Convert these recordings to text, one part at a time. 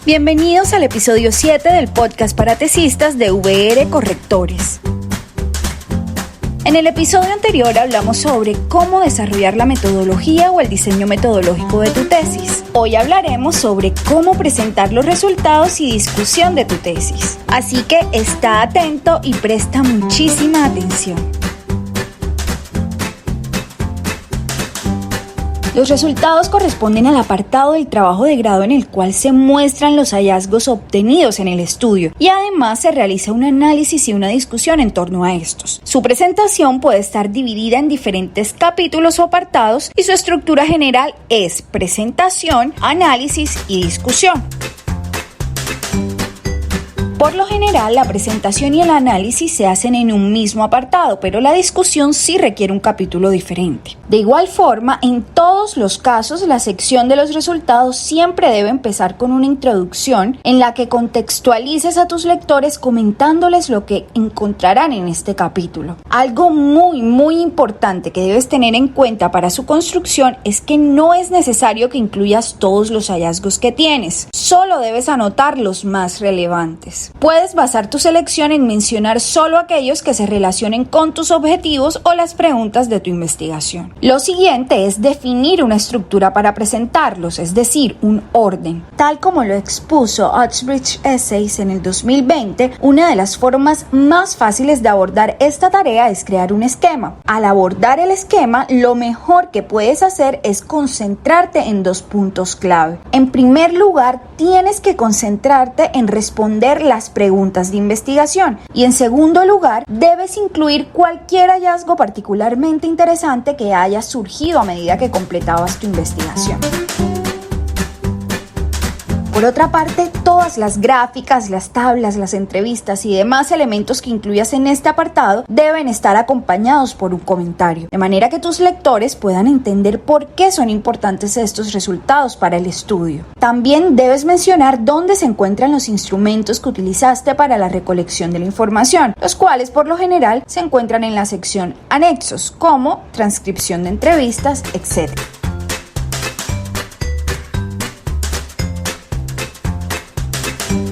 Bienvenidos al episodio 7 del podcast para tesistas de VR Correctores. En el episodio anterior hablamos sobre cómo desarrollar la metodología o el diseño metodológico de tu tesis. Hoy hablaremos sobre cómo presentar los resultados y discusión de tu tesis. Así que está atento y presta muchísima atención. Los resultados corresponden al apartado del trabajo de grado en el cual se muestran los hallazgos obtenidos en el estudio y además se realiza un análisis y una discusión en torno a estos. Su presentación puede estar dividida en diferentes capítulos o apartados y su estructura general es presentación, análisis y discusión. Por lo general, la presentación y el análisis se hacen en un mismo apartado, pero la discusión sí requiere un capítulo diferente. De igual forma, en todos los casos, la sección de los resultados siempre debe empezar con una introducción en la que contextualices a tus lectores comentándoles lo que encontrarán en este capítulo. Algo muy importante que debes tener en cuenta para su construcción es que no es necesario que incluyas todos los hallazgos que tienes, solo debes anotar los más relevantes. Puedes basar tu selección en mencionar solo aquellos que se relacionen con tus objetivos o las preguntas de tu investigación. Lo siguiente es definir una estructura para presentarlos, es decir, un orden. Tal como lo expuso Oxbridge Essays en el 2020, una de las formas más fáciles de abordar esta tarea es crear un esquema. Al abordar el esquema, lo mejor que puedes hacer es concentrarte en dos puntos clave. En primer lugar, tienes que concentrarte en responder las preguntas de investigación y en segundo lugar debes incluir cualquier hallazgo particularmente interesante que haya surgido a medida que completabas tu investigación. Por otra parte, todas las gráficas, las tablas, las entrevistas y demás elementos que incluyas en este apartado deben estar acompañados por un comentario, de manera que tus lectores puedan entender por qué son importantes estos resultados para el estudio. También debes mencionar dónde se encuentran los instrumentos que utilizaste para la recolección de la información, los cuales por lo general se encuentran en la sección anexos, como transcripción de entrevistas, etc.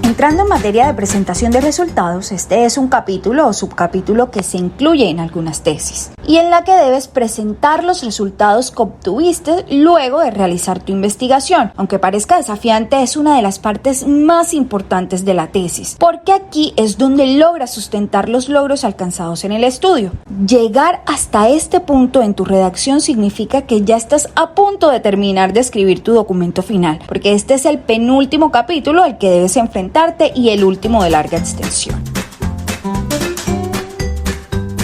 Entrando en materia de presentación de resultados, este es un capítulo o subcapítulo que se incluye en algunas tesis y en la que debes presentar los resultados que obtuviste luego de realizar tu investigación. Aunque parezca desafiante, es una de las partes más importantes de la tesis, porque aquí es donde logras sustentar los logros alcanzados en el estudio. Llegar hasta este punto en tu redacción significa que ya estás a punto de terminar de escribir tu documento final, porque este es el penúltimo capítulo al que debes enfrentarte y el último de larga extensión.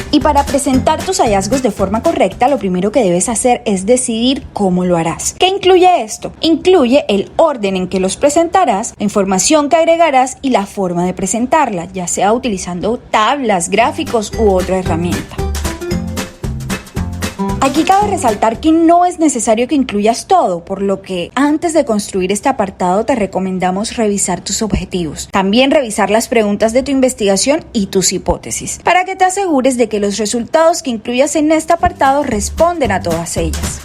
Y para presentar tus hallazgos de forma correcta, lo primero que debes hacer es decidir cómo lo harás. ¿Qué incluye esto? Incluye el orden en que los presentarás, la información que agregarás y la forma de presentarla, ya sea utilizando tablas, gráficos u otra herramienta. Aquí cabe resaltar que no es necesario que incluyas todo, por lo que antes de construir este apartado te recomendamos revisar tus objetivos. También revisar las preguntas de tu investigación y tus hipótesis, para que te asegures de que los resultados que incluyas en este apartado responden a todas ellas.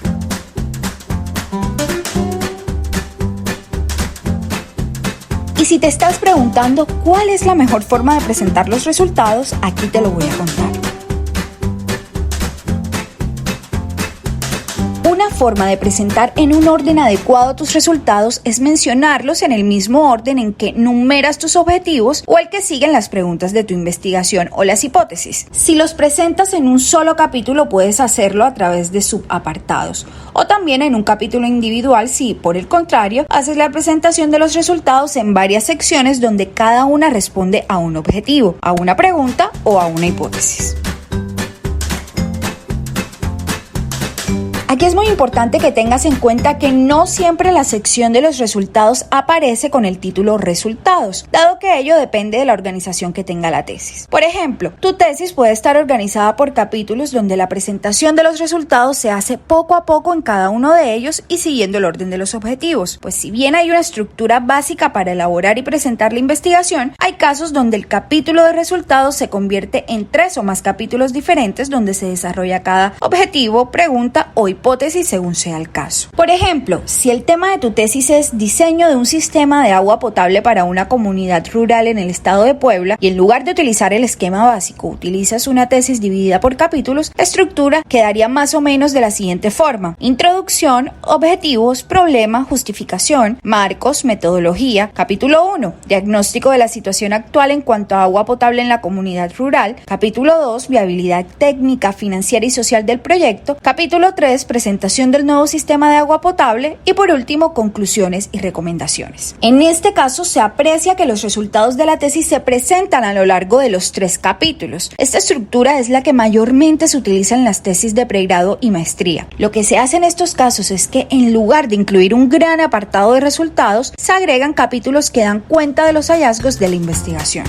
Y si te estás preguntando cuál es la mejor forma de presentar los resultados, aquí te lo voy a contar. Una forma de presentar en un orden adecuado tus resultados es mencionarlos en el mismo orden en que numeras tus objetivos o el que siguen las preguntas de tu investigación o las hipótesis. Si los presentas en un solo capítulo, puedes hacerlo a través de subapartados o también en un capítulo individual si, por el contrario, haces la presentación de los resultados en varias secciones donde cada una responde a un objetivo, a una pregunta o a una hipótesis. Aquí es muy importante que tengas en cuenta que no siempre la sección de los resultados aparece con el título resultados, dado que ello depende de la organización que tenga la tesis. Por ejemplo, tu tesis puede estar organizada por capítulos donde la presentación de los resultados se hace poco a poco en cada uno de ellos y siguiendo el orden de los objetivos. Pues si bien hay una estructura básica para elaborar y presentar la investigación, hay casos donde el capítulo de resultados se convierte en 3 o más capítulos diferentes donde se desarrolla cada objetivo, pregunta o hipótesis hipótesis según sea el caso. Por ejemplo, si el tema de tu tesis es diseño de un sistema de agua potable para una comunidad rural en el estado de Puebla y en lugar de utilizar el esquema básico utilizas una tesis dividida por capítulos, la estructura quedaría más o menos de la siguiente forma: introducción, objetivos, problema, justificación, marcos, metodología. Capítulo 1, diagnóstico de la situación actual en cuanto a agua potable en la comunidad rural. Capítulo 2, viabilidad técnica, financiera y social del proyecto. Capítulo 3, presentación del nuevo sistema de agua potable. Y por último, conclusiones y recomendaciones. En este caso se aprecia que los resultados de la tesis se presentan a lo largo de los 3 capítulos. Esta estructura es la que mayormente se utiliza en las tesis de pregrado y maestría. Lo que se hace en estos casos es que en lugar de incluir un gran apartado de resultados, se agregan capítulos que dan cuenta de los hallazgos de la investigación.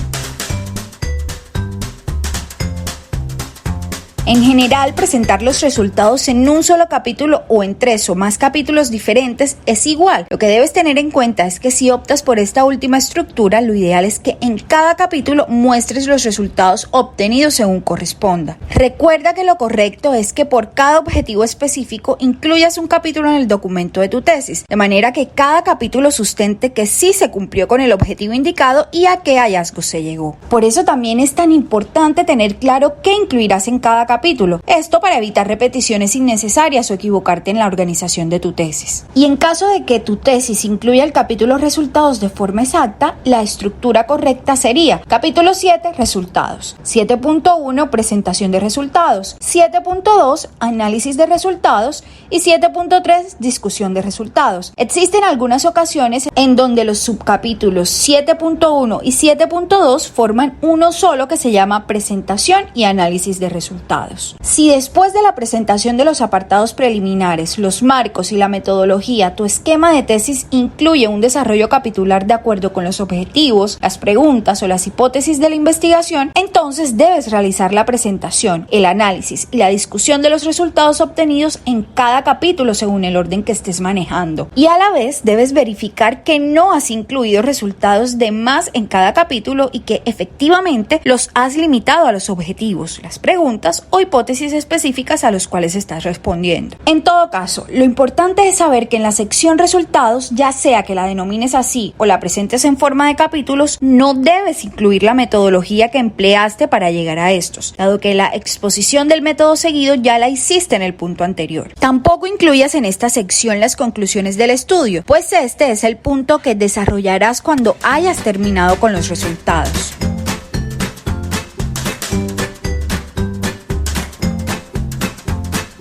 En general, presentar los resultados en un solo capítulo o en 3 o más capítulos diferentes es igual. Lo que debes tener en cuenta es que si optas por esta última estructura, lo ideal es que en cada capítulo muestres los resultados obtenidos según corresponda. Recuerda que lo correcto es que por cada objetivo específico incluyas un capítulo en el documento de tu tesis, de manera que cada capítulo sustente que sí se cumplió con el objetivo indicado y a qué hallazgo se llegó. Por eso también es tan importante tener claro qué incluirás en cada capítulo. Esto para evitar repeticiones innecesarias o equivocarte en la organización de tu tesis. Y en caso de que tu tesis incluya el capítulo resultados de forma exacta, la estructura correcta sería: capítulo 7, resultados; 7.1, presentación de resultados; 7.2, análisis de resultados; y 7.3, discusión de resultados. Existen algunas ocasiones en donde los subcapítulos 7.1 y 7.2 forman uno solo que se llama presentación y análisis de resultados. Si después de la presentación de los apartados preliminares, los marcos y la metodología, tu esquema de tesis incluye un desarrollo capitular de acuerdo con los objetivos, las preguntas o las hipótesis de la investigación, entonces debes realizar la presentación, el análisis y la discusión de los resultados obtenidos en cada capítulo según el orden que estés manejando. Y a la vez debes verificar que no has incluido resultados de más en cada capítulo y que efectivamente los has limitado a los objetivos, las preguntas o hipótesis específicas a los cuales estás respondiendo. En todo caso, lo importante es saber que en la sección resultados, ya sea que la denomines así o la presentes en forma de capítulos, no debes incluir la metodología que empleaste para llegar a estos, dado que la exposición del método seguido ya la hiciste en el punto anterior. Tampoco incluyas en esta sección las conclusiones del estudio, pues este es el punto que desarrollarás cuando hayas terminado con los resultados.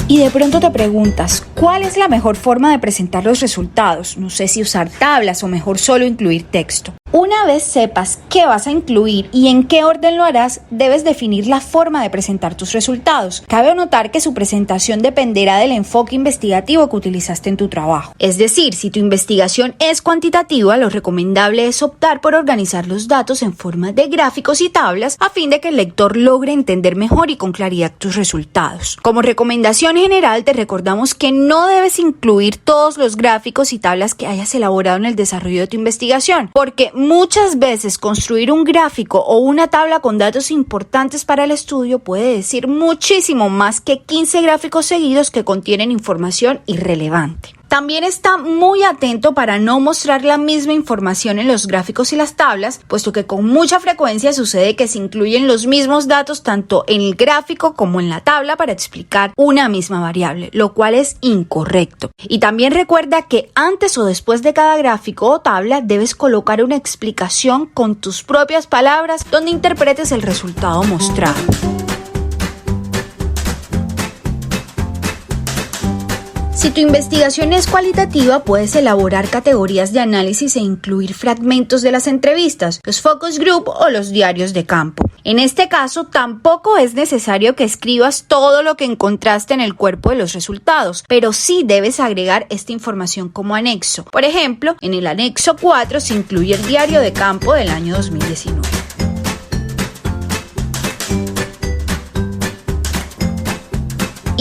Y de pronto te preguntas, ¿cuál es la mejor forma de presentar los resultados? No sé si usar tablas o mejor solo incluir texto. Una vez sepas qué vas a incluir y en qué orden lo harás, debes definir la forma de presentar tus resultados. Cabe notar que su presentación dependerá del enfoque investigativo que utilizaste en tu trabajo. Es decir, si tu investigación es cuantitativa, lo recomendable es optar por organizar los datos en forma de gráficos y tablas a fin de que el lector logre entender mejor y con claridad tus resultados. Como recomendación general, te recordamos que no debes incluir todos los gráficos y tablas que hayas elaborado en el desarrollo de tu investigación, porque muchas veces construir un gráfico o una tabla con datos importantes para el estudio puede decir muchísimo más que 15 gráficos seguidos que contienen información irrelevante. También está muy atento para no mostrar la misma información en los gráficos y las tablas, puesto que con mucha frecuencia sucede que se incluyen los mismos datos tanto en el gráfico como en la tabla para explicar una misma variable, lo cual es incorrecto. Y también recuerda que antes o después de cada gráfico o tabla debes colocar una explicación con tus propias palabras donde interpretes el resultado mostrado. Si tu investigación es cualitativa, puedes elaborar categorías de análisis e incluir fragmentos de las entrevistas, los focus group o los diarios de campo. En este caso, tampoco es necesario que escribas todo lo que encontraste en el cuerpo de los resultados, pero sí debes agregar esta información como anexo. Por ejemplo, en el anexo 4 se incluye el diario de campo del año 2019.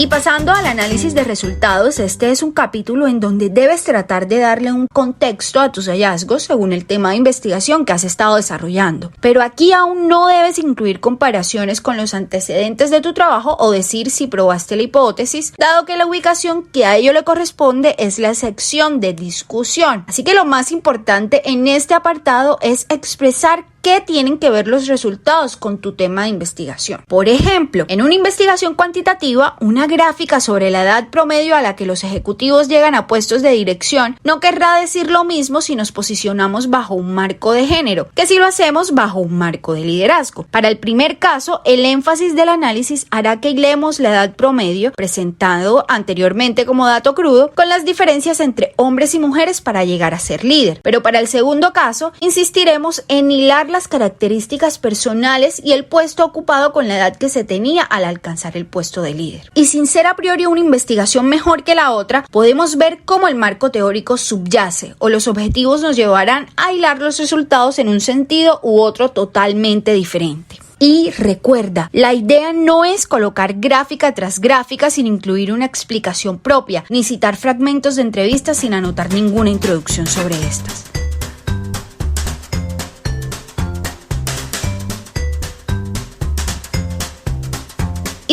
Y pasando al análisis de resultados, este es un capítulo en donde debes tratar de darle un contexto a tus hallazgos según el tema de investigación que has estado desarrollando. Pero aquí aún no debes incluir comparaciones con los antecedentes de tu trabajo o decir si probaste la hipótesis, dado que la ubicación que a ello le corresponde es la sección de discusión. Así que lo más importante en este apartado es expresar ¿qué tienen que ver los resultados con tu tema de investigación? Por ejemplo, en una investigación cuantitativa, una gráfica sobre la edad promedio a la que los ejecutivos llegan a puestos de dirección no querrá decir lo mismo si nos posicionamos bajo un marco de género que si lo hacemos bajo un marco de liderazgo. Para el primer caso, el énfasis del análisis hará que hilemos la edad promedio, presentado anteriormente como dato crudo, con las diferencias entre hombres y mujeres para llegar a ser líder. Pero para el segundo caso, insistiremos en hilar las características personales y el puesto ocupado con la edad que se tenía al alcanzar el puesto de líder. Y sin ser a priori una investigación mejor que la otra, podemos ver cómo el marco teórico subyace o los objetivos nos llevarán a hilar los resultados en un sentido u otro totalmente diferente. Y recuerda, la idea no es colocar gráfica tras gráfica sin incluir una explicación propia, ni citar fragmentos de entrevistas sin anotar ninguna introducción sobre estas.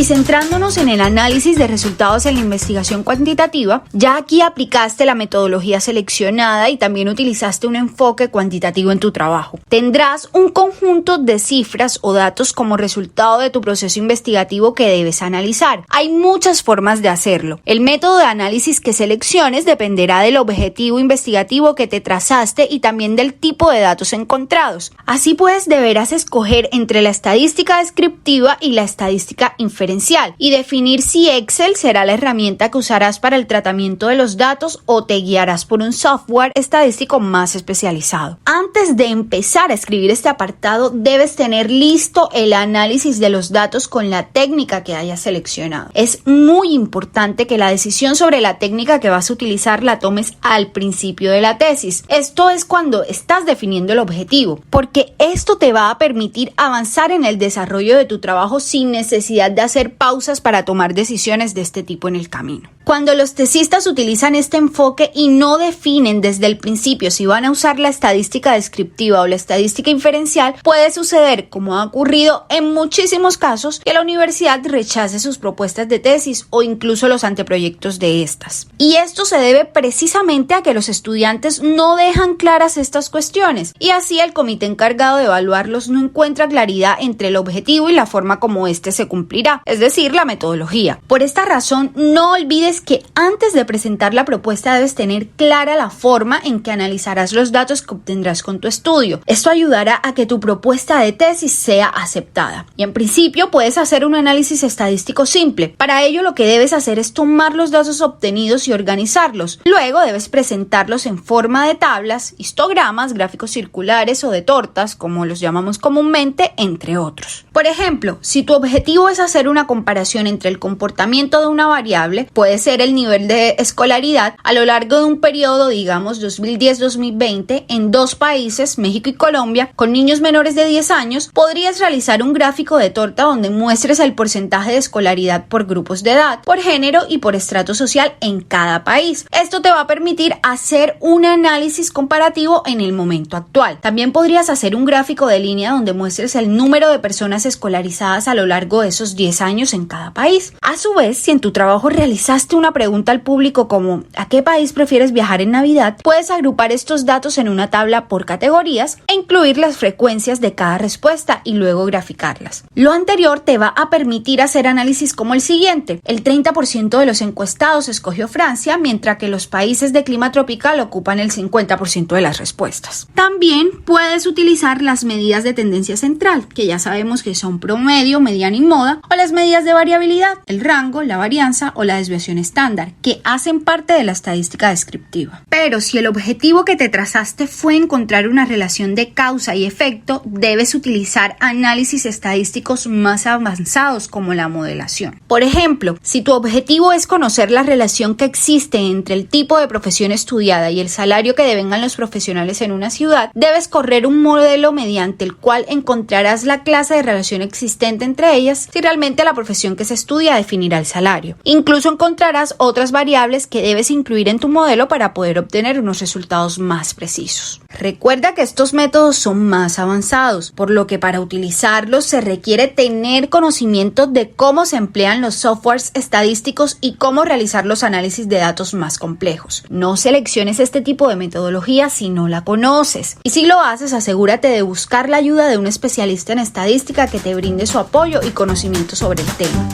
Y centrándonos en el análisis de resultados en la investigación cuantitativa, ya aquí aplicaste la metodología seleccionada y también utilizaste un enfoque cuantitativo en tu trabajo. Tendrás un conjunto de cifras o datos como resultado de tu proceso investigativo que debes analizar. Hay muchas formas de hacerlo. El método de análisis que selecciones dependerá del objetivo investigativo que te trazaste y también del tipo de datos encontrados. Así pues, deberás escoger entre la estadística descriptiva y la estadística inferencial y definir si Excel será la herramienta que usarás para el tratamiento de los datos o te guiarás por un software estadístico más especializado. Antes de empezar a escribir este apartado, debes tener listo el análisis de los datos con la técnica que hayas seleccionado. Es muy importante que la decisión sobre la técnica que vas a utilizar la tomes al principio de la tesis. Esto es cuando estás definiendo el objetivo, porque esto te va a permitir avanzar en el desarrollo de tu trabajo sin necesidad de hacer pausas para tomar decisiones de este tipo en el camino. Cuando los tesistas utilizan este enfoque y no definen desde el principio si van a usar la estadística descriptiva o la estadística inferencial, puede suceder, como ha ocurrido en muchísimos casos, que la universidad rechace sus propuestas de tesis o incluso los anteproyectos de estas. Y esto se debe precisamente a que los estudiantes no dejan claras estas cuestiones y así el comité encargado de evaluarlos no encuentra claridad entre el objetivo y la forma como este se cumplirá, es decir, la metodología. Por esta razón, no olvides que antes de presentar la propuesta debes tener clara la forma en que analizarás los datos que obtendrás con tu estudio. Esto ayudará a que tu propuesta de tesis sea aceptada. Y en principio puedes hacer un análisis estadístico simple. Para ello lo que debes hacer es tomar los datos obtenidos y organizarlos. Luego debes presentarlos en forma de tablas, histogramas, gráficos circulares o de tortas, como los llamamos comúnmente, entre otros. Por ejemplo, si tu objetivo es hacer una comparación entre el comportamiento de una variable, puede ser el nivel de escolaridad a lo largo de un periodo, digamos 2010-2020, en dos países, México y Colombia, con niños menores de 10 años, podrías realizar un gráfico de torta donde muestres el porcentaje de escolaridad por grupos de edad, por género y por estrato social en cada país. Esto te va a permitir hacer un análisis comparativo en el momento actual. También podrías hacer un gráfico de línea donde muestres el número de personas escolarizadas a lo largo de esos 10 años en cada país. A su vez, si en tu trabajo realizaste una pregunta al público como ¿a qué país prefieres viajar en Navidad?, puedes agrupar estos datos en una tabla por categorías e incluir las frecuencias de cada respuesta y luego graficarlas. Lo anterior te va a permitir hacer análisis como el siguiente. El 30% de los encuestados escogió Francia, mientras que los países de clima tropical ocupan el 50% de las respuestas. También puedes utilizar las medidas de tendencia central, que ya sabemos que son promedio, mediana y moda, o las medidas de variabilidad, el rango, la varianza o la desviación estándar, que hacen parte de la estadística descriptiva. Pero si el objetivo que te trazaste fue encontrar una relación de causa y efecto, debes utilizar análisis estadísticos más avanzados como la modelación. Por ejemplo, si tu objetivo es conocer la relación que existe entre el tipo de profesión estudiada y el salario que devengan los profesionales en una ciudad, debes correr un modelo mediante el cual encontrarás la clase de relación existente entre ellas si realmente Finalmente, la profesión que se estudia definirá el salario. Incluso encontrarás otras variables que debes incluir en tu modelo para poder obtener unos resultados más precisos. Recuerda que estos métodos son más avanzados, por lo que para utilizarlos se requiere tener conocimiento de cómo se emplean los softwares estadísticos y cómo realizar los análisis de datos más complejos. No selecciones este tipo de metodología si no la conoces. Y si lo haces, asegúrate de buscar la ayuda de un especialista en estadística que te brinde su apoyo y conocimiento sobre el tema.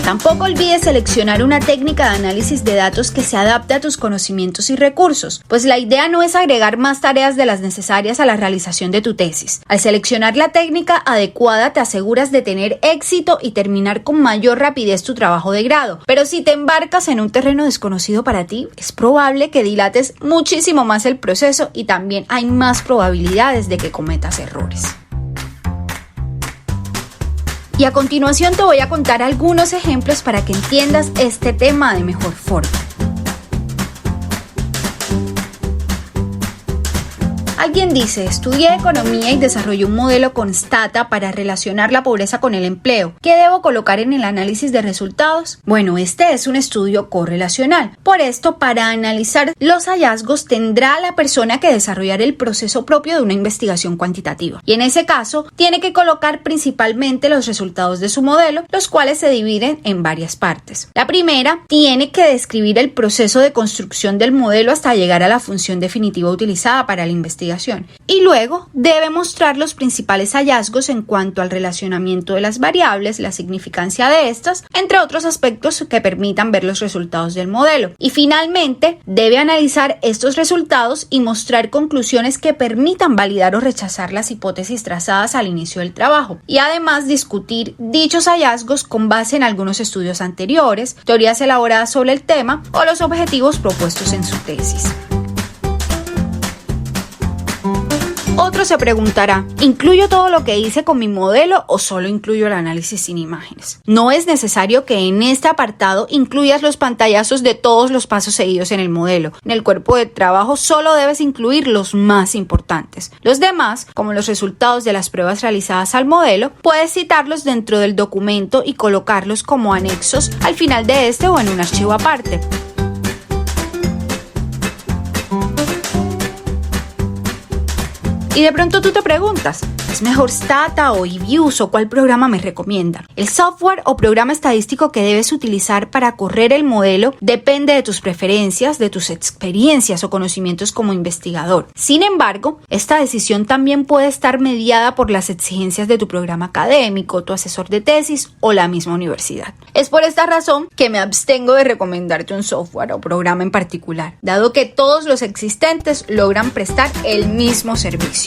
Tampoco olvides seleccionar una técnica de análisis de datos que se adapte a tus conocimientos y recursos, pues la idea no es agregar más tareas de las necesarias a la realización de tu tesis. Al seleccionar la técnica adecuada te aseguras de tener éxito y terminar con mayor rapidez tu trabajo de grado, pero si te embarcas en un terreno desconocido para ti, es probable que dilates muchísimo más el proceso y también hay más probabilidades de que cometas errores. Y a continuación te voy a contar algunos ejemplos para que entiendas este tema de mejor forma. Alguien dice, estudié economía y desarrollé un modelo con Stata para relacionar la pobreza con el empleo. ¿Qué debo colocar en el análisis de resultados? Bueno, este es un estudio correlacional. Por esto, para analizar los hallazgos tendrá la persona que desarrollar el proceso propio de una investigación cuantitativa. Y en ese caso, tiene que colocar principalmente los resultados de su modelo, los cuales se dividen en varias partes. La primera, tiene que describir el proceso de construcción del modelo hasta llegar a la función definitiva utilizada para la investigación. Y luego debe mostrar los principales hallazgos en cuanto al relacionamiento de las variables, la significancia de estas, entre otros aspectos que permitan ver los resultados del modelo. Y finalmente debe analizar estos resultados y mostrar conclusiones que permitan validar o rechazar las hipótesis trazadas al inicio del trabajo. Y además discutir dichos hallazgos con base en algunos estudios anteriores, teorías elaboradas sobre el tema o los objetivos propuestos en su tesis. Otro se preguntará, ¿incluyo todo lo que hice con mi modelo o solo incluyo el análisis sin imágenes? No es necesario que en este apartado incluyas los pantallazos de todos los pasos seguidos en el modelo. En el cuerpo de trabajo solo debes incluir los más importantes. Los demás, como los resultados de las pruebas realizadas al modelo, puedes citarlos dentro del documento y colocarlos como anexos al final de este o en un archivo aparte. Y de pronto tú te preguntas, ¿es mejor Stata o eViews o cuál programa me recomienda? El software o programa estadístico que debes utilizar para correr el modelo depende de tus preferencias, de tus experiencias o conocimientos como investigador. Sin embargo, esta decisión también puede estar mediada por las exigencias de tu programa académico, tu asesor de tesis o la misma universidad. Es por esta razón que me abstengo de recomendarte un software o programa en particular, dado que todos los existentes logran prestar el mismo servicio.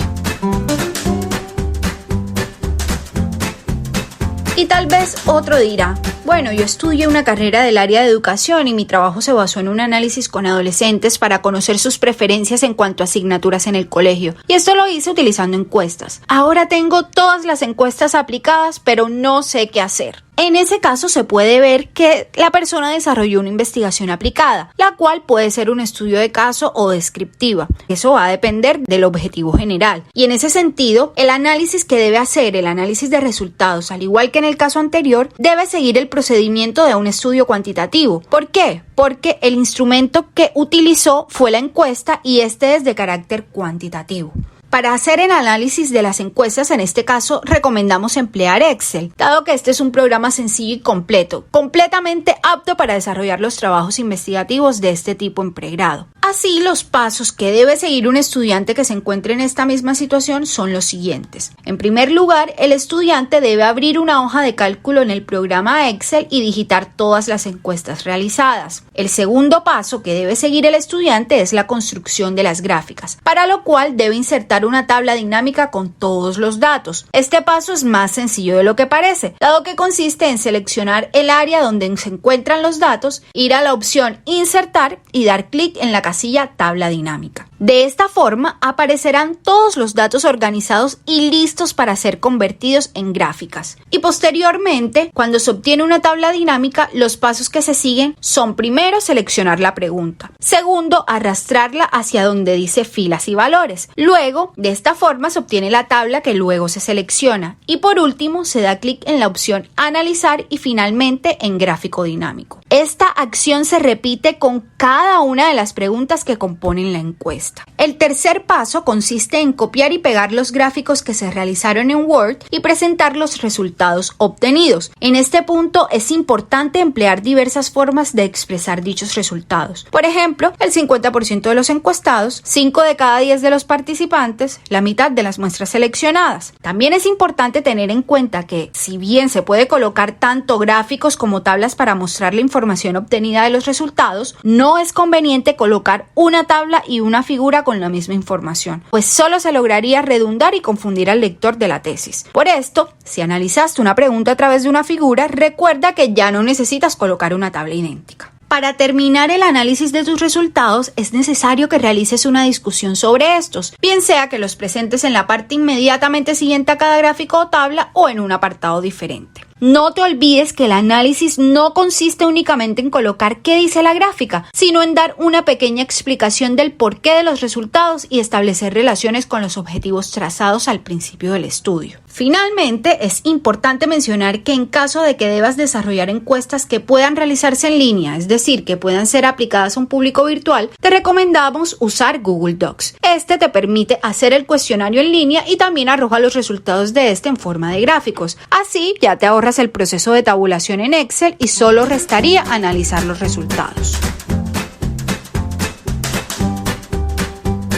Y tal vez otro dirá, bueno, yo estudié una carrera del área de educación y mi trabajo se basó en un análisis con adolescentes para conocer sus preferencias en cuanto a asignaturas en el colegio. Y esto lo hice utilizando encuestas. Ahora tengo todas las encuestas aplicadas, pero no sé qué hacer. En ese caso se puede ver que la persona desarrolló una investigación aplicada, la cual puede ser un estudio de caso o descriptiva. Eso va a depender del objetivo general. Y en ese sentido, el análisis que debe hacer, el análisis de resultados, al igual que en el caso anterior, debe seguir el procedimiento de un estudio cuantitativo. ¿Por qué? Porque el instrumento que utilizó fue la encuesta y este es de carácter cuantitativo. Para hacer el análisis de las encuestas, en este caso, recomendamos emplear Excel, dado que este es un programa sencillo y completo, completamente apto para desarrollar los trabajos investigativos de este tipo en pregrado. Así, los pasos que debe seguir un estudiante que se encuentre en esta misma situación son los siguientes. En primer lugar, el estudiante debe abrir una hoja de cálculo en el programa Excel y digitar todas las encuestas realizadas. El segundo paso que debe seguir el estudiante es la construcción de las gráficas, para lo cual debe insertar una tabla dinámica con todos los datos. Este paso es más sencillo de lo que parece, dado que consiste en seleccionar el área donde se encuentran los datos, ir a la opción Insertar y dar clic en la casilla Tabla dinámica. De esta forma aparecerán todos los datos organizados y listos para ser convertidos en gráficas. Y posteriormente, cuando se obtiene una tabla dinámica, los pasos que se siguen son: primero, seleccionar la pregunta; segundo, arrastrarla hacia donde dice filas y valores. Luego, de esta forma se obtiene la tabla que luego se selecciona. Y por último, se da clic en la opción analizar y finalmente en gráfico dinámico. Esta acción se repite con cada una de las preguntas que componen la encuesta. El tercer paso consiste en copiar y pegar los gráficos que se realizaron en Word y presentar los resultados obtenidos. En este punto es importante emplear diversas formas de expresar dichos resultados. Por ejemplo, el 50% de los encuestados, 5 de cada 10 de los participantes, la mitad de las muestras seleccionadas. También es importante tener en cuenta que, si bien se puede colocar tanto gráficos como tablas para mostrar la información obtenida de los resultados, no es conveniente colocar una tabla y una figura con la misma información, pues solo se lograría redundar y confundir al lector de la tesis. Por esto, si analizaste una pregunta a través de una figura, recuerda que ya no necesitas colocar una tabla idéntica. Para terminar el análisis de tus resultados, es necesario que realices una discusión sobre estos, bien sea que los presentes en la parte inmediatamente siguiente a cada gráfico o tabla o en un apartado diferente. No te olvides que el análisis no consiste únicamente en colocar qué dice la gráfica, sino en dar una pequeña explicación del porqué de los resultados y establecer relaciones con los objetivos trazados al principio del estudio. Finalmente, es importante mencionar que en caso de que debas desarrollar encuestas que puedan realizarse en línea, es decir, que puedan ser aplicadas a un público virtual, te recomendamos usar Google Docs. Este te permite hacer el cuestionario en línea y también arroja los resultados de este en forma de gráficos. Así ya te ahorras el proceso de tabulación en Excel y solo restaría analizar los resultados.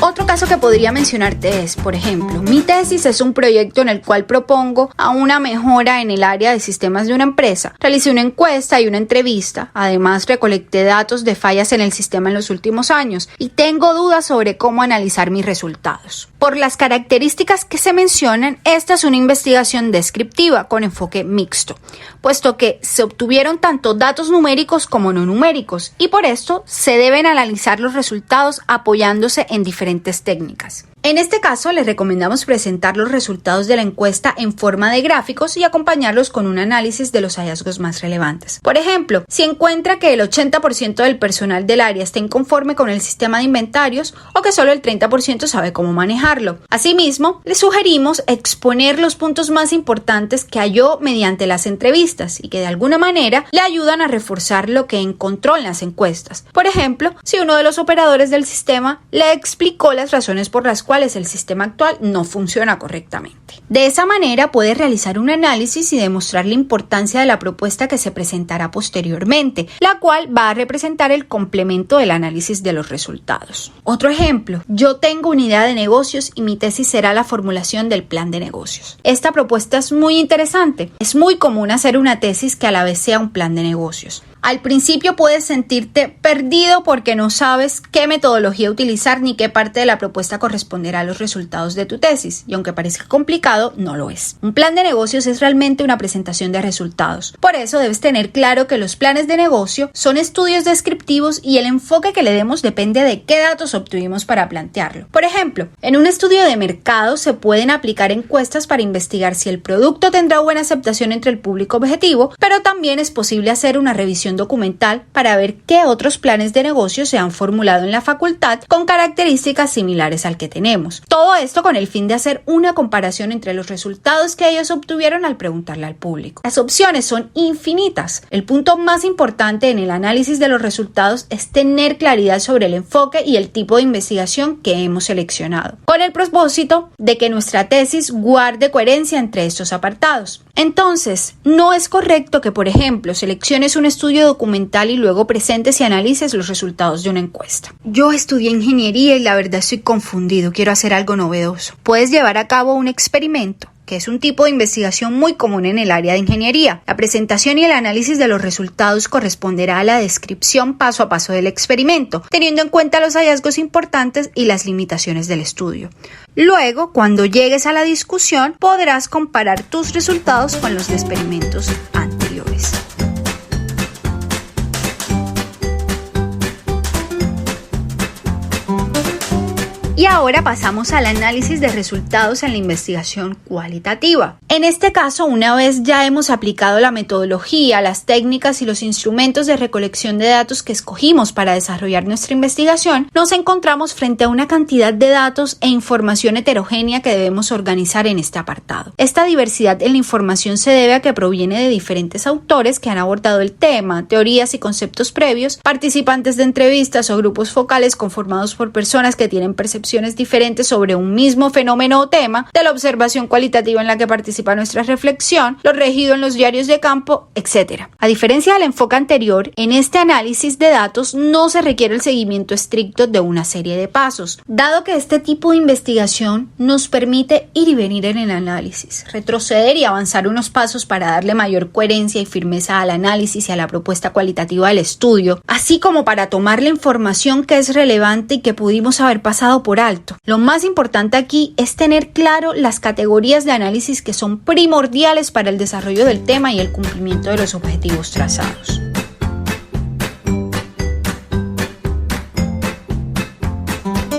Otro caso que podría mencionarte es, por ejemplo, mi tesis es un proyecto en el cual propongo a una mejora en el área de sistemas de una empresa. Realicé una encuesta y una entrevista. Además, recolecté datos de fallas en el sistema en los últimos años y tengo dudas sobre cómo analizar mis resultados. Por las características que se mencionan, esta es una investigación descriptiva con enfoque mixto, puesto que se obtuvieron tanto datos numéricos como no numéricos y por esto se deben analizar los resultados apoyándose en diferentes técnicas. En este caso, les recomendamos presentar los resultados de la encuesta en forma de gráficos y acompañarlos con un análisis de los hallazgos más relevantes. Por ejemplo, si encuentra que el 80% del personal del área está inconforme con el sistema de inventarios o que solo el 30% sabe cómo manejarlo. Asimismo, les sugerimos exponer los puntos más importantes que halló mediante las entrevistas y que de alguna manera le ayudan a reforzar lo que encontró en las encuestas. Por ejemplo, si uno de los operadores del sistema le explicó las razones por las cuales el sistema actual no funciona correctamente. De esa manera puedes realizar un análisis y demostrar la importancia de la propuesta que se presentará posteriormente, la cual va a representar el complemento del análisis de los resultados. Otro ejemplo, yo tengo una idea de negocios y mi tesis será la formulación del plan de negocios. Esta propuesta es muy interesante. Es muy común hacer una tesis que a la vez sea un plan de negocios. Al principio puedes sentirte perdido porque no sabes qué metodología utilizar ni qué parte de la propuesta corresponderá a los resultados de tu tesis, y aunque parezca complicado, no lo es. Un plan de negocios es realmente una presentación de resultados. Por eso debes tener claro que los planes de negocio son estudios descriptivos y el enfoque que le demos depende de qué datos obtuvimos para plantearlo. Por ejemplo, en un estudio de mercado se pueden aplicar encuestas para investigar si el producto tendrá buena aceptación entre el público objetivo, pero también es posible hacer una revisión documental para ver qué otros planes de negocio se han formulado en la facultad con características similares al que tenemos. Todo esto con el fin de hacer una comparación entre los resultados que ellos obtuvieron al preguntarle al público. Las opciones son infinitas. El punto más importante en el análisis de los resultados es tener claridad sobre el enfoque y el tipo de investigación que hemos seleccionado, con el propósito de que nuestra tesis guarde coherencia entre estos apartados. Entonces, no es correcto que, por ejemplo, selecciones un estudio documental y luego presentes y analices los resultados de una encuesta. Yo estudié ingeniería y la verdad estoy confundido, quiero hacer algo novedoso. Puedes llevar a cabo un experimento, que es un tipo de investigación muy común en el área de ingeniería. La presentación y el análisis de los resultados corresponderá a la descripción paso a paso del experimento, teniendo en cuenta los hallazgos importantes y las limitaciones del estudio. Luego, cuando llegues a la discusión, podrás comparar tus resultados con los de experimentos anteriores. Y ahora pasamos al análisis de resultados en la investigación cualitativa. En este caso, una vez ya hemos aplicado la metodología, las técnicas y los instrumentos de recolección de datos que escogimos para desarrollar nuestra investigación, nos encontramos frente a una cantidad de datos e información heterogénea que debemos organizar en este apartado. Esta diversidad en la información se debe a que proviene de diferentes autores que han abordado el tema, teorías y conceptos previos, participantes de entrevistas o grupos focales conformados por personas que tienen percepciones diferentes sobre un mismo fenómeno o tema, de la observación cualitativa en la que participa nuestra reflexión, lo regido en los diarios de campo, etc. A diferencia del enfoque anterior, en este análisis de datos no se requiere el seguimiento estricto de una serie de pasos, dado que este tipo de investigación nos permite ir y venir en el análisis, retroceder y avanzar unos pasos para darle mayor coherencia y firmeza al análisis y a la propuesta cualitativa del estudio, así como para tomar la información que es relevante y que pudimos haber pasado por alto. Lo más importante aquí es tener claro las categorías de análisis que son primordiales para el desarrollo del tema y el cumplimiento de los objetivos trazados.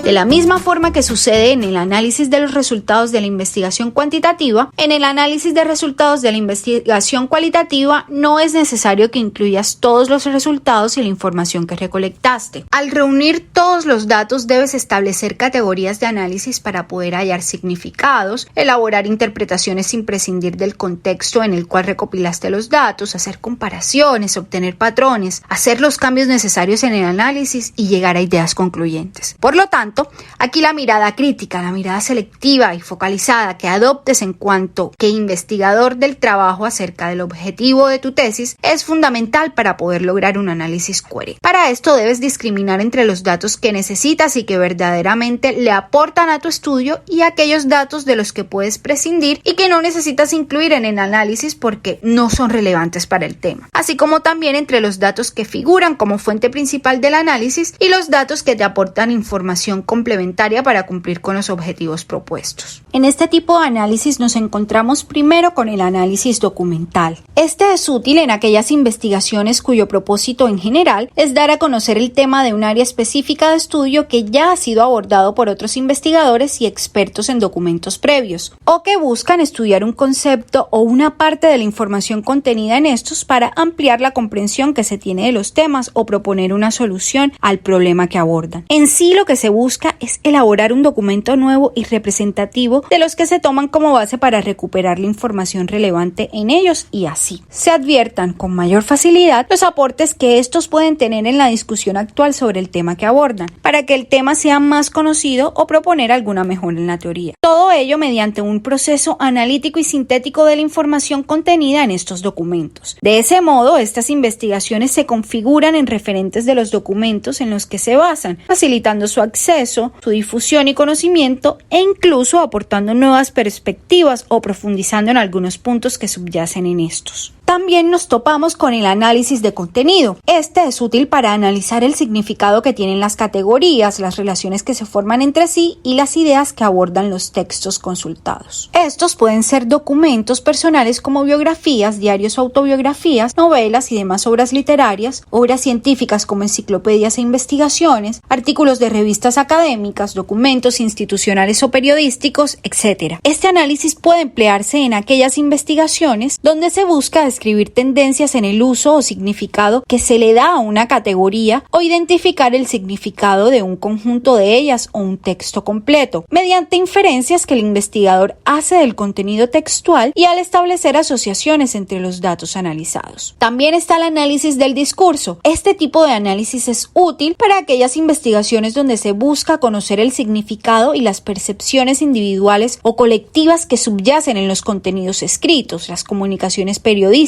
De la misma forma que sucede en el análisis de los resultados de la investigación cuantitativa, en el análisis de resultados de la investigación cualitativa no es necesario que incluyas todos los resultados y la información que recolectaste. Al reunir todos los datos debes establecer categorías de análisis para poder hallar significados, elaborar interpretaciones sin prescindir del contexto en el cual recopilaste los datos, hacer comparaciones, obtener patrones, hacer los cambios necesarios en el análisis y llegar a ideas concluyentes. Por lo tanto, aquí la mirada crítica, la mirada selectiva y focalizada que adoptes en cuanto que investigador del trabajo acerca del objetivo de tu tesis es fundamental para poder lograr un análisis coherente. Para esto debes discriminar entre los datos que necesitas y que verdaderamente le aportan a tu estudio y aquellos datos de los que puedes prescindir y que no necesitas incluir en el análisis porque no son relevantes para el tema. Así como también entre los datos que figuran como fuente principal del análisis y los datos que te aportan información complementaria para cumplir con los objetivos propuestos. En este tipo de análisis nos encontramos primero con el análisis documental. Este es útil en aquellas investigaciones cuyo propósito en general es dar a conocer el tema de un área específica de estudio que ya ha sido abordado por otros investigadores y expertos en documentos previos, o que buscan estudiar un concepto o una parte de la información contenida en estos para ampliar la comprensión que se tiene de los temas o proponer una solución al problema que abordan. En sí, lo que se busca es elaborar un documento nuevo y representativo de los que se toman como base para recuperar la información relevante en ellos y así se adviertan con mayor facilidad los aportes que estos pueden tener en la discusión actual sobre el tema que abordan, para que el tema sea más conocido o proponer alguna mejora en la teoría. Todo ello mediante un proceso analítico y sintético de la información contenida en estos documentos. De ese modo, estas investigaciones se configuran en referentes de los documentos en los que se basan, facilitando su acceso, su difusión y conocimiento e incluso aportando nuevas perspectivas o profundizando en algunos puntos que subyacen en estos. También nos topamos con el análisis de contenido. Este es útil para analizar el significado que tienen las categorías, las relaciones que se forman entre sí y las ideas que abordan los textos consultados. Estos pueden ser documentos personales como biografías, diarios o autobiografías, novelas y demás obras literarias, obras científicas como enciclopedias e investigaciones, artículos de revistas académicas, documentos institucionales o periodísticos, etc. Este análisis puede emplearse en aquellas investigaciones donde se busca describir tendencias en el uso o significado que se le da a una categoría o identificar el significado de un conjunto de ellas o un texto completo, mediante inferencias que el investigador hace del contenido textual y al establecer asociaciones entre los datos analizados. También está el análisis del discurso. Este tipo de análisis es útil para aquellas investigaciones donde se busca conocer el significado y las percepciones individuales o colectivas que subyacen en los contenidos escritos, las comunicaciones periodísticas,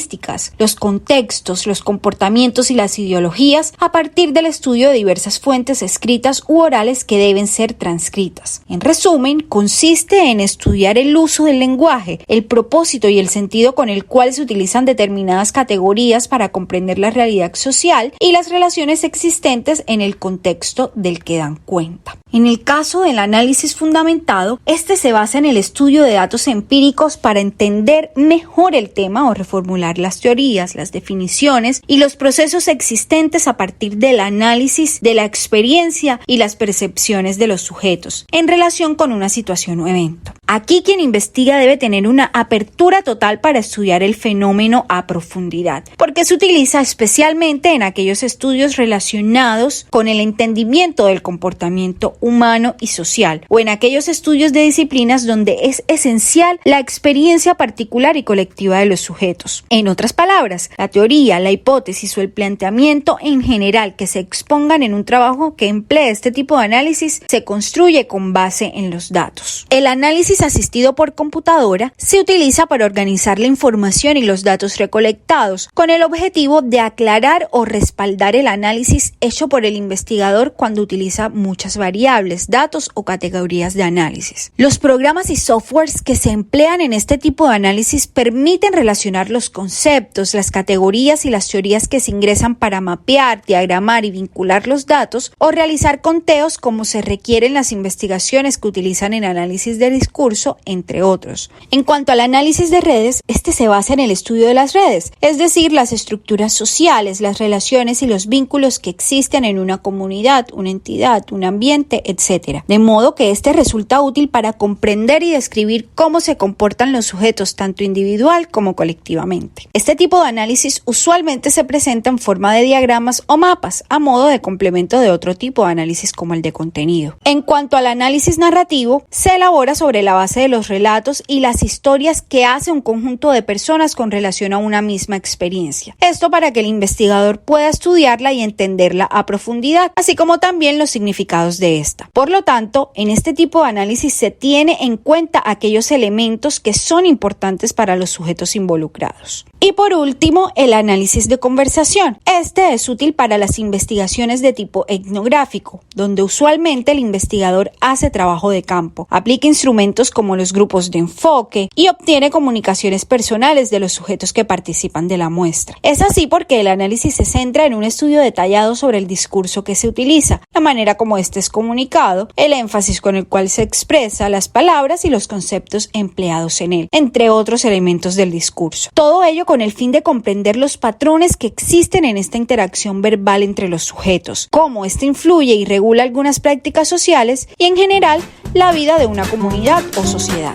los contextos, los comportamientos y las ideologías a partir del estudio de diversas fuentes escritas u orales que deben ser transcritas. En resumen, consiste en estudiar el uso del lenguaje, el propósito y el sentido con el cual se utilizan determinadas categorías para comprender la realidad social y las relaciones existentes en el contexto del que dan cuenta. En el caso del análisis fundamentado, este se basa en el estudio de datos empíricos para entender mejor el tema o reformular reformular las teorías, las definiciones y los procesos existentes a partir del análisis de la experiencia y las percepciones de los sujetos en relación con una situación o evento. Aquí quien investiga debe tener una apertura total para estudiar el fenómeno a profundidad, porque se utiliza especialmente en aquellos estudios relacionados con el entendimiento del comportamiento humano y social, o en aquellos estudios de disciplinas donde es esencial la experiencia particular y colectiva de los sujetos. En otras palabras, la teoría, la hipótesis o el planteamiento en general que se expongan en un trabajo que emplee este tipo de análisis se construye con base en los datos. El análisis asistido por computadora se utiliza para organizar la información y los datos recolectados con el objetivo de aclarar o respaldar el análisis hecho por el investigador cuando utiliza muchas variables, datos o categorías de análisis. Los programas y softwares que se emplean en este tipo de análisis permiten relacionar los conceptos, las categorías y las teorías que se ingresan para mapear, diagramar y vincular los datos o realizar conteos como se requiere en las investigaciones que utilizan en análisis de discurso, entre otros. En cuanto al análisis de redes, este se basa en el estudio de las redes, es decir, las estructuras sociales, las relaciones y los vínculos que existen en una comunidad, una entidad, un ambiente, etc. De modo que este resulta útil para comprender y describir cómo se comportan los sujetos tanto individual como colectivamente. Este tipo de análisis usualmente se presenta en forma de diagramas o mapas, a modo de complemento de otro tipo de análisis como el de contenido. En cuanto al análisis narrativo, se elabora sobre la base de los relatos y las historias que hace un conjunto de personas con relación a una misma experiencia. Esto para que el investigador pueda estudiarla y entenderla a profundidad, así como también los significados de esta. Por lo tanto, en este tipo de análisis se tiene en cuenta aquellos elementos que son importantes para los sujetos involucrados. Y por último, el análisis de conversación. Este es útil para las investigaciones de tipo etnográfico, donde usualmente el investigador hace trabajo de campo, aplica instrumentos como los grupos de enfoque y obtiene comunicaciones personales de los sujetos que participan de la muestra. Es así porque el análisis se centra en un estudio detallado sobre el discurso que se utiliza, la manera como éste es comunicado, el énfasis con el cual se expresa, las palabras y los conceptos empleados en él, entre otros elementos del discurso. Todo ello con el fin de comprender los patrones que existen en esta interacción verbal entre los sujetos, cómo éste influye y regula algunas prácticas sociales y, en general, la vida de una comunidad o sociedad.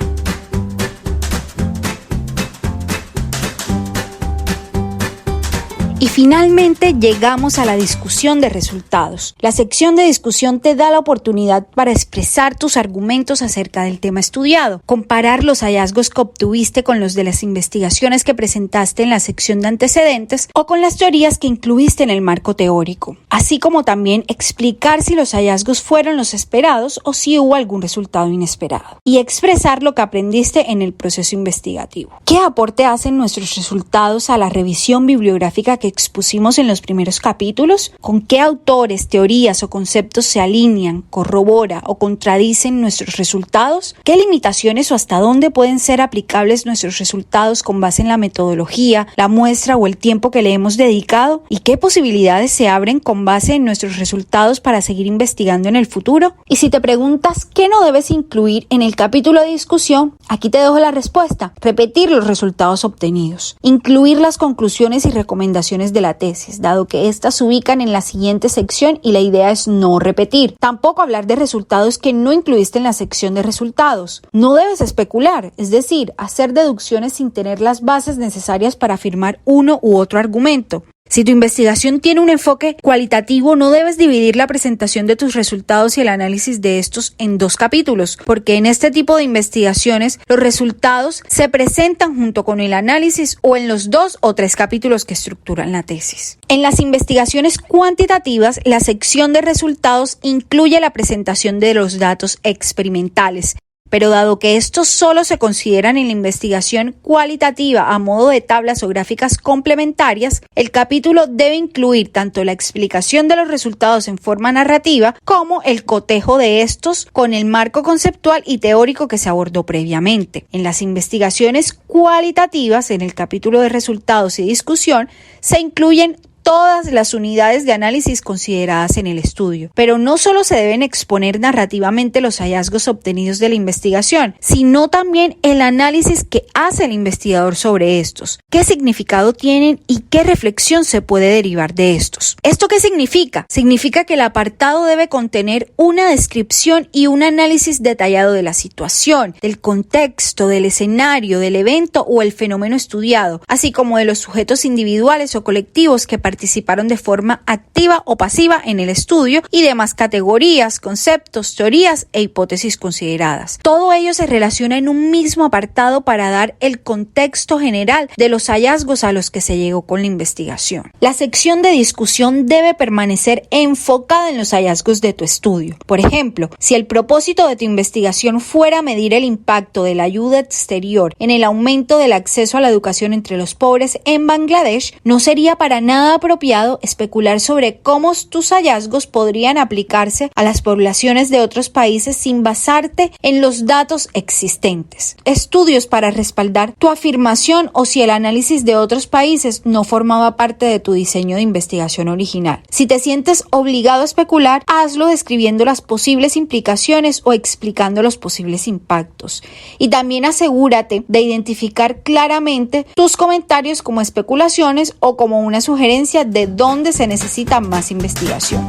Y finalmente llegamos a la discusión de resultados. La sección de discusión te da la oportunidad para expresar tus argumentos acerca del tema estudiado, comparar los hallazgos que obtuviste con los de las investigaciones que presentaste en la sección de antecedentes o con las teorías que incluiste en el marco teórico, así como también explicar si los hallazgos fueron los esperados o si hubo algún resultado inesperado, y expresar lo que aprendiste en el proceso investigativo. ¿Qué aporte hacen nuestros resultados a la revisión bibliográfica que expusimos en los primeros capítulos? ¿Con qué autores, teorías o conceptos se alinean, corrobora o contradicen nuestros resultados? ¿Qué limitaciones o hasta dónde pueden ser aplicables nuestros resultados con base en la metodología, la muestra o el tiempo que le hemos dedicado? ¿Y qué posibilidades se abren con base en nuestros resultados para seguir investigando en el futuro? Y si te preguntas qué no debes incluir en el capítulo de discusión, aquí te dejo la respuesta: repetir los resultados obtenidos, incluir las conclusiones y recomendaciones de la tesis, dado que éstas se ubican en la siguiente sección y la idea es no repetir. Tampoco hablar de resultados que no incluiste en la sección de resultados. No debes especular, es decir, hacer deducciones sin tener las bases necesarias para afirmar uno u otro argumento. Si tu investigación tiene un enfoque cualitativo, no debes dividir la presentación de tus resultados y el análisis de estos en 2 capítulos, porque en este tipo de investigaciones los resultados se presentan junto con el análisis o en los 2 o 3 capítulos que estructuran la tesis. En las investigaciones cuantitativas, la sección de resultados incluye la presentación de los datos experimentales. Pero dado que estos solo se consideran en la investigación cualitativa a modo de tablas o gráficas complementarias, el capítulo debe incluir tanto la explicación de los resultados en forma narrativa como el cotejo de estos con el marco conceptual y teórico que se abordó previamente. En las investigaciones cualitativas, en el capítulo de resultados y discusión, se incluyen todas las unidades de análisis consideradas en el estudio. Pero no solo se deben exponer narrativamente los hallazgos obtenidos de la investigación, sino también el análisis que hace el investigador sobre estos, qué significado tienen y qué reflexión se puede derivar de estos. ¿Esto qué significa? Significa que el apartado debe contener una descripción y un análisis detallado de la situación, del contexto, del escenario, del evento o el fenómeno estudiado, así como de los sujetos individuales o colectivos que participaron de forma activa o pasiva en el estudio y demás categorías, conceptos, teorías e hipótesis consideradas. Todo ello se relaciona en un mismo apartado para dar el contexto general de los hallazgos a los que se llegó con la investigación. La sección de discusión debe permanecer enfocada en los hallazgos de tu estudio. Por ejemplo, si el propósito de tu investigación fuera medir el impacto de la ayuda exterior en el aumento del acceso a la educación entre los pobres en Bangladesh, no sería para nada apropiado especular sobre cómo tus hallazgos podrían aplicarse a las poblaciones de otros países sin basarte en los datos existentes. Estudios para respaldar tu afirmación o si el análisis de otros países no formaba parte de tu diseño de investigación original. Si te sientes obligado a especular, hazlo describiendo las posibles implicaciones o explicando los posibles impactos. Y también asegúrate de identificar claramente tus comentarios como especulaciones o como una sugerencia de dónde se necesita más investigación.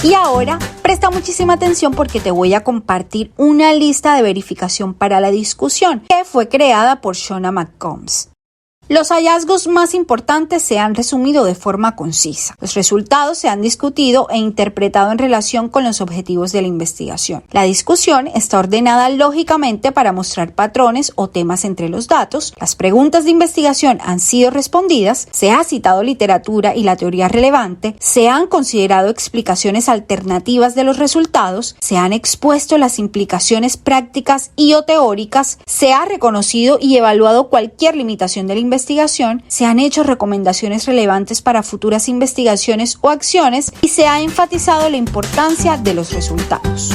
Y ahora, presta muchísima atención porque te voy a compartir una lista de verificación para la discusión que fue creada por Shona McCombs. Los hallazgos más importantes se han resumido de forma concisa. Los resultados se han discutido e interpretado en relación con los objetivos de la investigación. La discusión está ordenada lógicamente para mostrar patrones o temas entre los datos. Las preguntas de investigación han sido respondidas, se ha citado literatura y la teoría relevante, se han considerado explicaciones alternativas de los resultados, se han expuesto las implicaciones prácticas y o teóricas, se ha reconocido y evaluado cualquier limitación de la investigación, se han hecho recomendaciones relevantes para futuras investigaciones o acciones y se ha enfatizado la importancia de los resultados.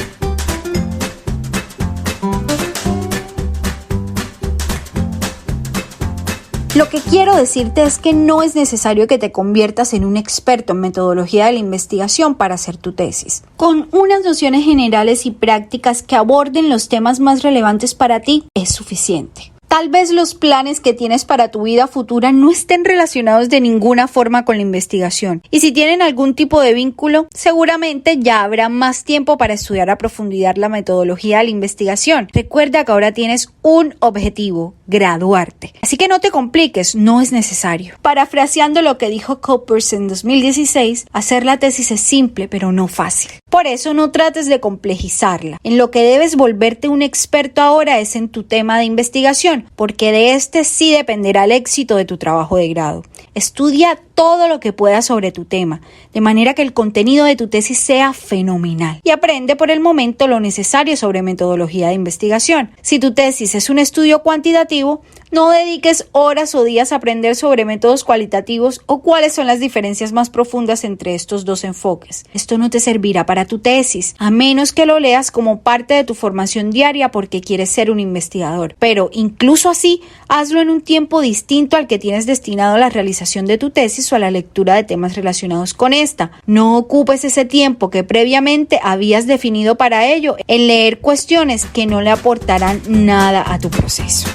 Lo que quiero decirte es que no es necesario que te conviertas en un experto en metodología de la investigación para hacer tu tesis. Con unas nociones generales y prácticas que aborden los temas más relevantes para ti es suficiente. Tal vez los planes que tienes para tu vida futura no estén relacionados de ninguna forma con la investigación. Y si tienen algún tipo de vínculo, seguramente ya habrá más tiempo para estudiar a profundidad la metodología de la investigación. Recuerda que ahora tienes un objetivo: graduarte. Así que no te compliques, no es necesario. Parafraseando lo que dijo Coppers en 2016, hacer la tesis es simple, pero no fácil. Por eso no trates de complejizarla. En lo que debes volverte un experto ahora es en tu tema de investigación, porque de este sí dependerá el éxito de tu trabajo de grado. Estudia todo lo que puedas sobre tu tema, de manera que el contenido de tu tesis sea fenomenal. Y aprende por el momento lo necesario sobre metodología de investigación. Si tu tesis es un estudio cuantitativo, no dediques horas o días a aprender sobre métodos cualitativos o cuáles son las diferencias más profundas entre estos dos enfoques. Esto no te servirá para tu tesis, a menos que lo leas como parte de tu formación diaria porque quieres ser un investigador. Pero incluso así, hazlo en un tiempo distinto al que tienes destinado a la realización de tu tesis o a la lectura de temas relacionados con esta. No ocupes ese tiempo que previamente habías definido para ello en leer cuestiones que no le aportarán nada a tu proceso.